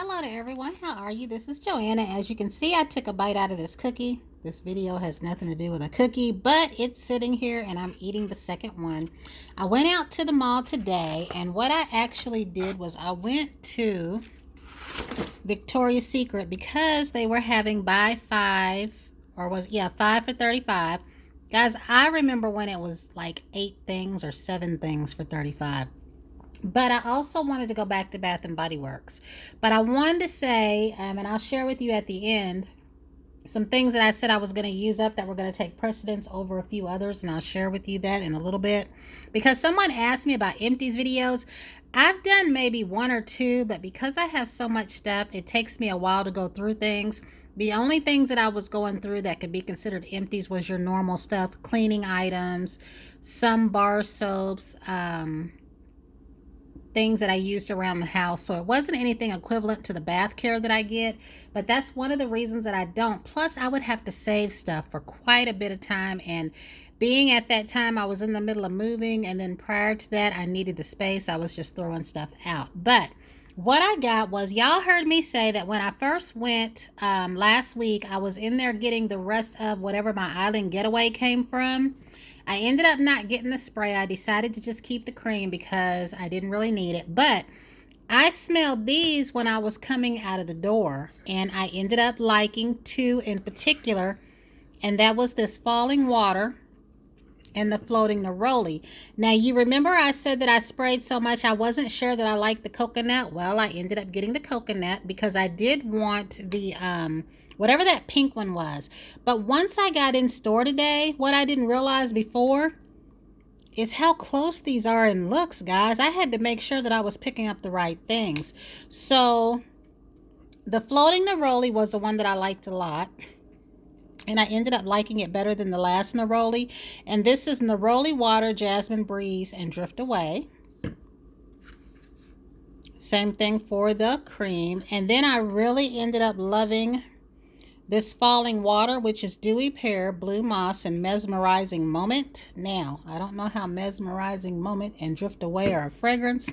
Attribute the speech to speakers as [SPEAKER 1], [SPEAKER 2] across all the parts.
[SPEAKER 1] Hello to everyone. How are you? This is Joanna. As you can see, I took a bite out of this cookie. This video has nothing to do with a cookie, but it's sitting here and I'm eating the second one. I went out to the mall today, and what I actually did was I went to Victoria's Secret because they were having buy five, or was, yeah, 5 for $35. Guys, I remember when it was like 8 things or 7 things for $35. But I also wanted to go back to Bath and Body Works. But I wanted to say, and I'll share with you at the end, some things that I said I was going to use up that were going to take precedence over a few others. And I'll share with you that in a little bit. Because someone asked me about empties videos. I've done maybe 1 or 2, but because I have so much stuff, it takes me a while to go through things. The only things that I was going through that could be considered empties was your normal stuff, cleaning items, some bar soaps, things that I used around the house. So it wasn't anything equivalent to the bath care that I get, but that's one of the reasons that I don't. Plus, I would have to save stuff for quite a bit of time, and being at that time, I was in the middle of moving, and then prior to that, I needed the space. I was just throwing stuff out. But what I got was, y'all heard me say that when I first went last week, I was in there getting the rest of whatever my island getaway came from. I ended up not getting the spray. I decided to just keep the cream because I didn't really need it. But I smelled these when I was coming out of the door, and I ended up liking 2 in particular, and that was this falling water and the floating neroli. Now, you remember I said that I sprayed so much I wasn't sure that I liked the coconut. Well, I ended up getting the coconut because I did want the whatever that pink one was. But once I got in store today, what I didn't realize before is how close these are in looks, guys. I had to make sure that I was picking up the right things. So the floating neroli was the one that I liked a lot, and I ended up liking it better than the last neroli. And this is neroli water, jasmine breeze, and drift away. Same thing for the cream. And then I really ended up loving this falling water, which is dewy pear, blue moss, and mesmerizing moment. Now, I don't know how mesmerizing moment and drift away are a fragrance.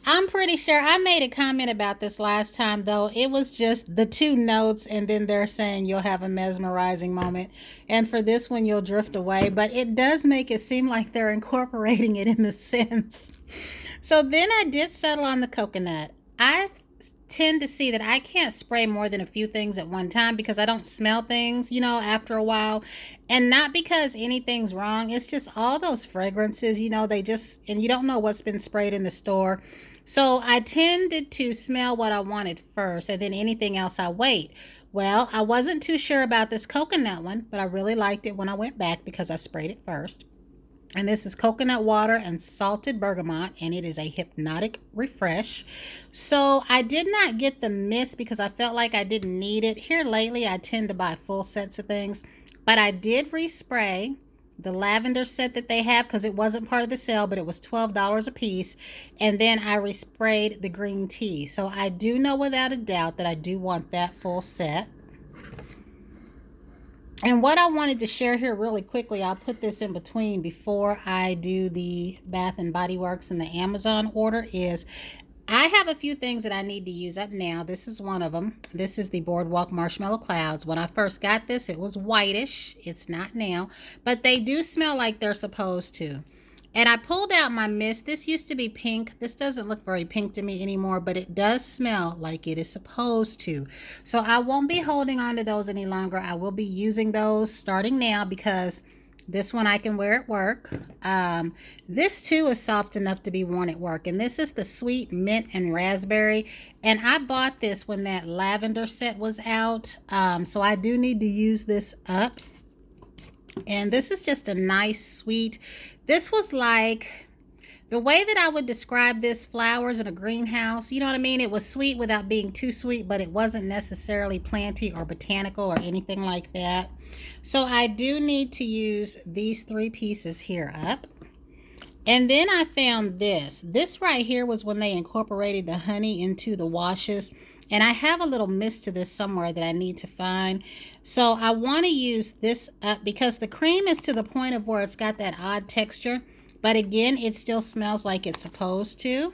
[SPEAKER 1] I'm pretty sure I made a comment about this last time, though. It was just the 2 notes, and then they're saying you'll have a mesmerizing moment, and for this one you'll drift away. But it does make it seem like they're incorporating it in the sense. So then I did settle on the coconut. I tend to see that I can't spray more than a few things at one time because I don't smell things, after a while. And not because anything's wrong. It's just all those fragrances, they just, and you don't know what's been sprayed in the store. So I tended to smell what I wanted first, and then anything else I wait. Well, I wasn't too sure about this coconut one, but I really liked it when I went back because I sprayed it first. And this is coconut water and salted bergamot, and it is a hypnotic refresh. So I did not get the mist because I felt like I didn't need it. Here lately, I tend to buy full sets of things, but I did respray the lavender set that they have because it wasn't part of the sale, but it was $12 a piece. And then I resprayed the green tea. So I do know without a doubt that I do want that full set. And what I wanted to share here really quickly, I'll put this in between before I do the Bath and Body Works and the Amazon order, is I have a few things that I need to use up now. This is one of them. This is the Boardwalk Marshmallow Clouds. When I first got this, it was whitish. It's not now, but they do smell like they're supposed to. And I pulled out my mist. This used to be pink. This doesn't look very pink to me anymore, but it does smell like it is supposed to. So I won't be holding on to those any longer. I will be using those starting now because this one I can wear at work. This too is soft enough to be worn at work. And this is the sweet mint and raspberry. And I bought this when that lavender set was out. So I do need to use this up. And this is just a nice sweet. This was like, the way that I would describe this, flowers in a greenhouse. You know what I mean? It was sweet without being too sweet, but it wasn't necessarily planty or botanical or anything like that. So I do need to use these 3 pieces here up. And then I found this. This right here was when they incorporated the honey into the washes. And I have a little mist to this somewhere that I need to find. So I want to use this up because the cream is to the point of where it's got that odd texture. But again, it still smells like it's supposed to.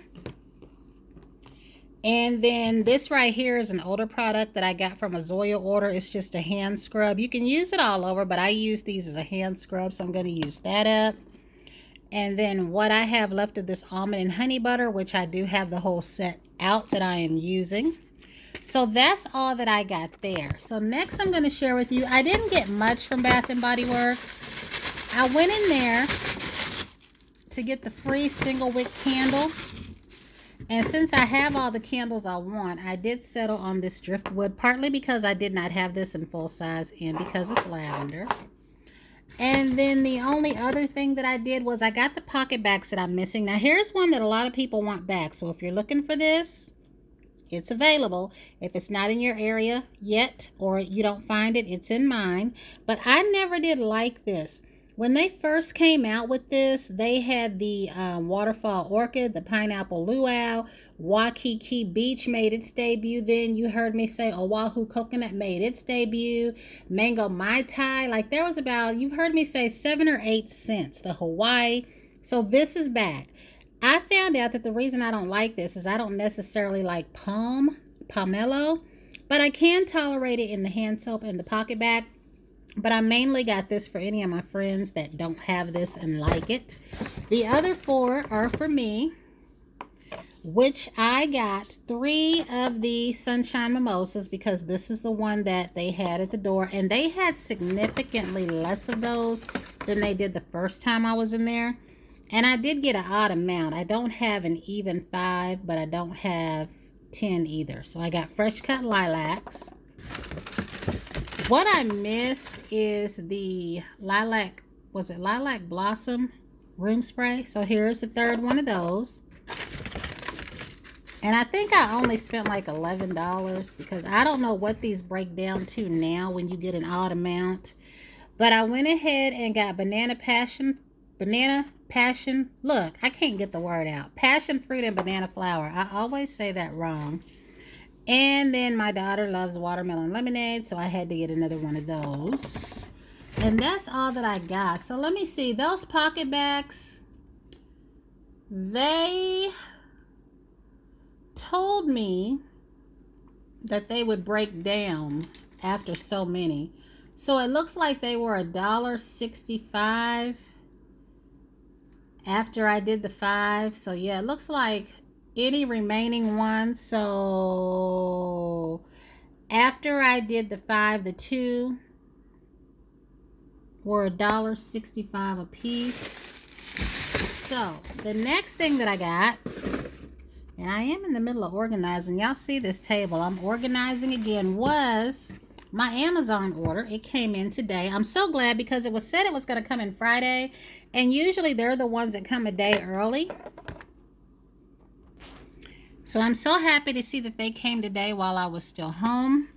[SPEAKER 1] And then this right here is an older product that I got from a Zoya order. It's just a hand scrub. You can use it all over, but I use these as a hand scrub, so I'm going to use that up. And then what I have left of this almond and honey butter, which I do have the whole set out that I am using. So that's all that I got there. So next I'm going to share with you, I didn't get much from Bath & Body Works. I went in there to get the free single wick candle. And since I have all the candles I want, I did settle on this driftwood, partly because I did not have this in full size and because it's lavender. And then the only other thing that I did was I got the pocket backs that I'm missing. Now here's one that a lot of people want back. So if you're looking for this, it's available. If it's not in your area yet or you don't find it, it's in mine. But I never did like this. When they first came out with this, they had the Waterfall Orchid, the Pineapple Luau, Waikiki Beach made its debut. Then you heard me say Oahu Coconut made its debut. Mango Mai Tai, like there was about, you've heard me say 7 or 8 cents. The Hawaii. So this is back. I found out that the reason I don't like this is I don't necessarily like pomelo, but I can tolerate it in the hand soap and the pocket back. But I mainly got this for any of my friends that don't have this and like it. The other 4 are for me, which I got 3 of the Sunshine Mimosas because this is the one that they had at the door. And they had significantly less of those than they did the first time I was in there. And I did get an odd amount. I don't have an even 5, but I don't have 10 either. So I got fresh cut lilacs. What I miss is the lilac, was it lilac blossom room spray? So here's the 3rd one of those. And I think I only spent like $11 because I don't know what these break down to now when you get an odd amount. But I went ahead and got banana passion, look, I can't get the word out. Passion fruit and banana flower. I always say that wrong. And then my daughter loves watermelon lemonade, so I had to get another one of those. And that's all that I got. So let me see. Those pocket bags, they told me that they would break down after so many. So it looks like they were $1.65 after I did the 5. So yeah, it looks like any remaining ones. So after I did the 5, the 2 were $1.65 a piece. So the next thing that I got, and I am in the middle of organizing, y'all see this table, I'm organizing again, was my Amazon order. It came in today. I'm so glad because it was said it was going to come in Friday, and usually they're the ones that come a day early. So I'm so happy to see that they came today while I was still home.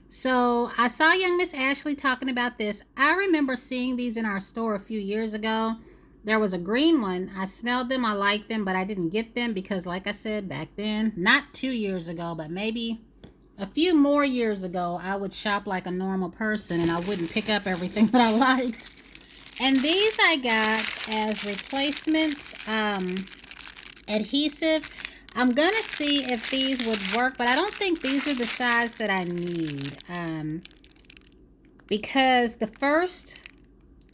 [SPEAKER 1] So I saw young Miss Ashley talking about this. I remember seeing these in our store a few years ago. There was a green one. I smelled them. I liked them, but I didn't get them because, like I said, back then, not 2 years ago, but maybe a few more years ago, I would shop like a normal person and I wouldn't pick up everything that I liked. And these I got as replacement adhesive. I'm going to see if these would work, but I don't think these are the size that I need. Because the first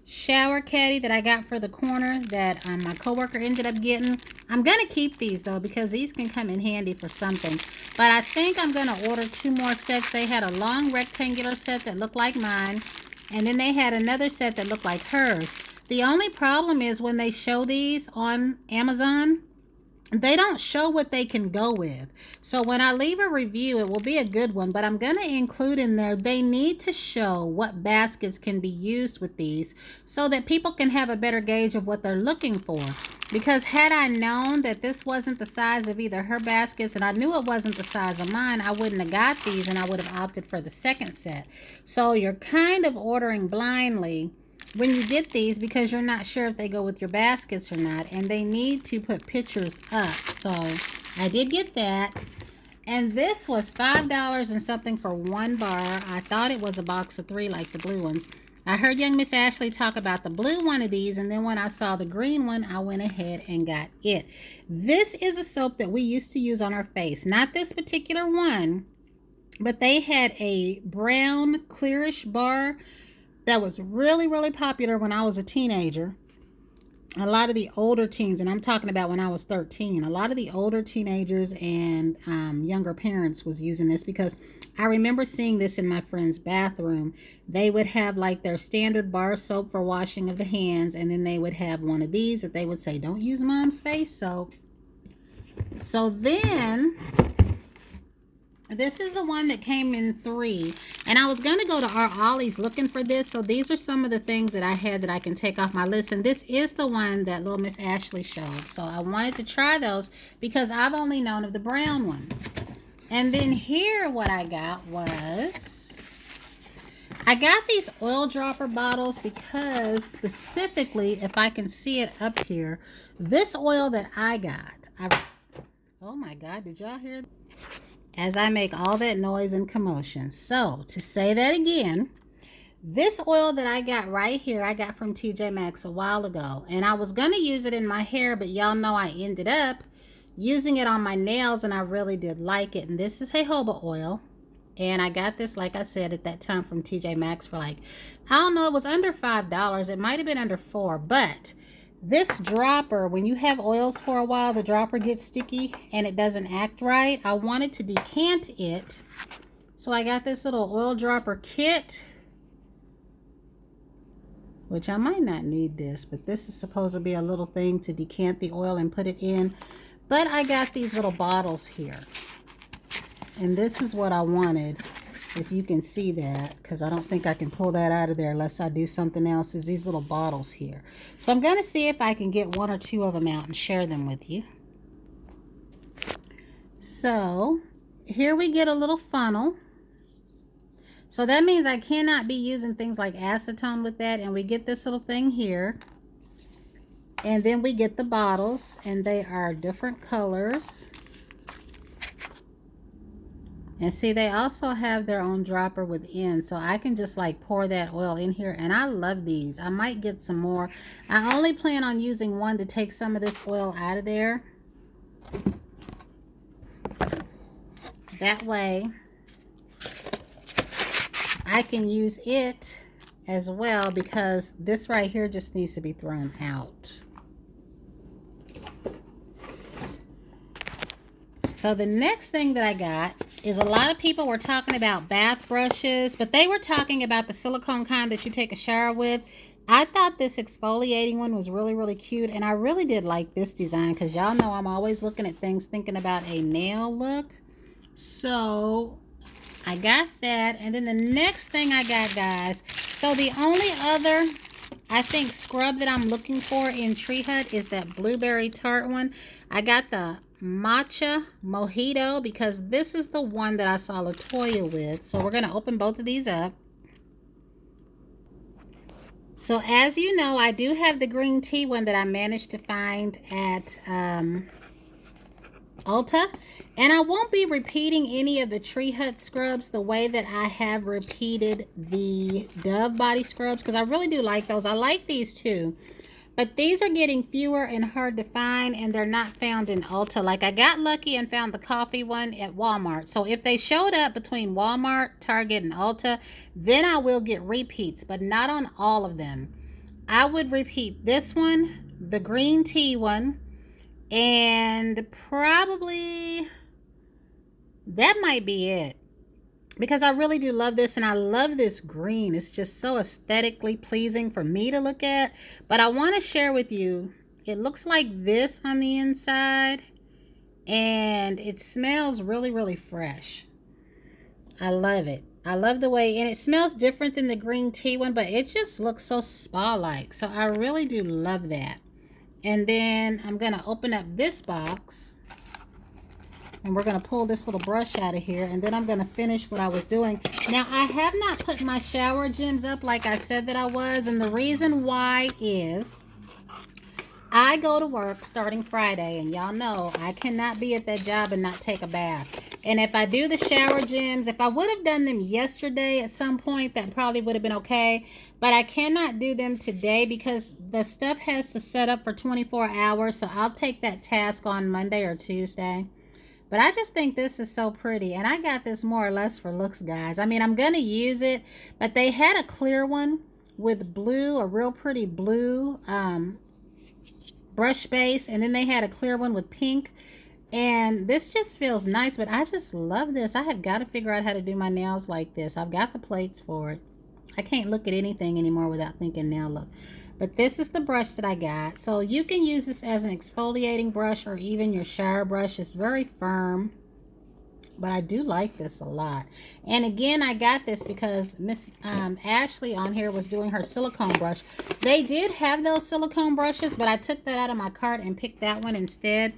[SPEAKER 1] shower caddy that I got for the corner that my coworker ended up getting, I'm going to keep these though because these can come in handy for something. But I think I'm going to order 2 more sets. They had a long rectangular set that looked like mine, and then they had another set that looked like hers. The only problem is when they show these on Amazon, they don't show what they can go with. So when I leave a review, it will be a good one, but I'm going to include in there, they need to show what baskets can be used with these so that people can have a better gauge of what they're looking for. Because had I known that this wasn't the size of either her baskets, and I knew it wasn't the size of mine, I wouldn't have got these and I would have opted for the second set. So you're kind of ordering blindly when you get these because you're not sure if they go with your baskets or not, and they need to put pictures up. So I did get that, and this was $5 and something for 1 bar. I thought it was a box of 3 like the blue ones. I heard young Miss Ashley talk about the blue one of these, and then when I saw the green one, I went ahead and got it. This is a soap that we used to use on our face. Not this particular one, but they had a brown clearish bar that was really, really popular when I was a teenager. A lot of the older teens, and I'm talking about when I was 13, a lot of the older teenagers and younger parents was using this, because I remember seeing this in my friend's bathroom. They would have like their standard bar soap for washing of the hands, and then they would have one of these that they would say, don't use mom's face soap. So then this is the one that came in 3, and I was going to go to our Ollie's looking for this. So these are some of the things that I had that I can take off my list, and this is the one that little Miss Ashley showed. So I wanted to try those because I've only known of the brown ones. And then here what I got was, I got these oil dropper bottles because specifically, if I can see it up here, this oil that I got, oh my God, did y'all hear that? As I make all that noise and commotion. So, to say that again, this oil that I got right here, I got from TJ Maxx a while ago. And I was going to use it in my hair, but y'all know I ended up using it on my nails, and I really did like it. And this is jojoba oil. And I got this, like I said, at that time from TJ Maxx for like, I don't know, it was under $5. It might have been under $4, but this dropper, when you have oils for a while, the dropper gets sticky and it doesn't act right. I wanted to decant it, so I got this little oil dropper kit, which I might not need this, but this is supposed to be a little thing to decant the oil and put it in. But I got these little bottles here, and this is what I wanted. If you can see that, because I don't think I can pull that out of there unless I do something else, is these little bottles here. So I'm going to see if I can get 1 or 2 of them out and share them with you. So here we get a little funnel. So that means I cannot be using things like acetone with that. And we get this little thing here. And then we get the bottles, and they are different colors. And see, they also have their own dropper within, so I can just like pour that oil in here. And I love these. I might get some more. I only plan on using one to take some of this oil out of there. That way I can use it as well, because this right here just needs to be thrown out. So the next thing that I got is, a lot of people were talking about bath brushes, but they were talking about the silicone kind that you take a shower with. I thought this exfoliating one was really, really cute, and I really did like this design, because y'all know I'm always looking at things thinking about a nail look. So I got that, and then the next thing I got, guys, so the only other, I think, scrub that I'm looking for in Tree Hut is that blueberry tart one. I got the Matcha Mojito because this is the one that I saw LaToya with. So we're going to open both of these up. So as you know, I do have the green tea one that I managed to find at Ulta. And I won't be repeating any of the Tree Hut scrubs the way that I have repeated the Dove body scrubs, because I really do like those. I like these too. But these are getting fewer and hard to find, and they're not found in Ulta. Like, I got lucky and found the coffee one at Walmart. So if they showed up between Walmart, Target, and Ulta, then I will get repeats, but not on all of them. I would repeat this one, the green tea one, and probably that might be it. Because I really do love this, and I love this green. It's just so aesthetically pleasing for me to look at. But I want to share with you, it looks like this on the inside, and it smells really, really fresh. I love it. I love the way, and it smells different than the green tea one, but it just looks so spa-like. So I really do love that. And then I'm going to open up this box. And we're going to pull this little brush out of here. And then I'm going to finish what I was doing. Now, I have not put my shower gems up like I said that I was. And the reason why is I go to work starting Friday, and y'all know I cannot be at that job and not take a bath. And if I do the shower gems, if I would have done them yesterday at some point, that probably would have been okay. But I cannot do them today because the stuff has to set up for 24 hours. So I'll take that task on Monday or Tuesday. But I just think this is so pretty. And I got this more or less for looks, guys. I mean, I'm going to use it. But they had a clear one with blue, a real pretty blue brush base. And then they had a clear one with pink. And this just feels nice. But I just love this. I have got to figure out how to do my nails like this. I've got the plates for it. I can't look at anything anymore without thinking nail look. But this is the brush that I got. So you can use this as an exfoliating brush or even your shower brush. It's very firm. But I do like this a lot. And again, I got this because Miss Ashley on here was doing her silicone brush. They did have those silicone brushes, but I took that out of my cart and picked that one instead.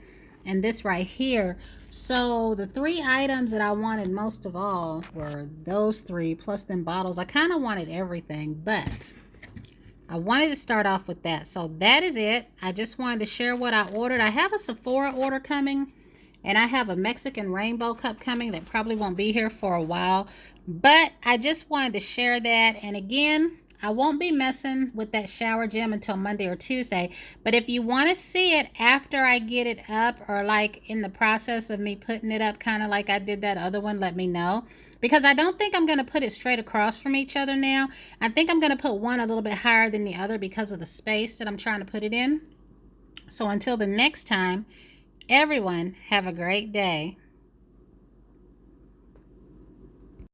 [SPEAKER 1] And this right here. So the three items that I wanted most of all were those three plus them bottles. I kind of wanted everything, but I wanted to start off with that. So that is it. I just wanted to share what I ordered. I have a Sephora order coming, and I have a Mexican rainbow cup coming that probably won't be here for a while. But I just wanted to share that. And again, I won't be messing with that shower gem until Monday or Tuesday. But if you want to see it after I get it up, or like in the process of me putting it up, kind of like I did that other one, let me know. Because I don't think I'm going to put it straight across from each other now. I think I'm going to put one a little bit higher than the other because of the space that I'm trying to put it in. So until the next time, everyone have a great day.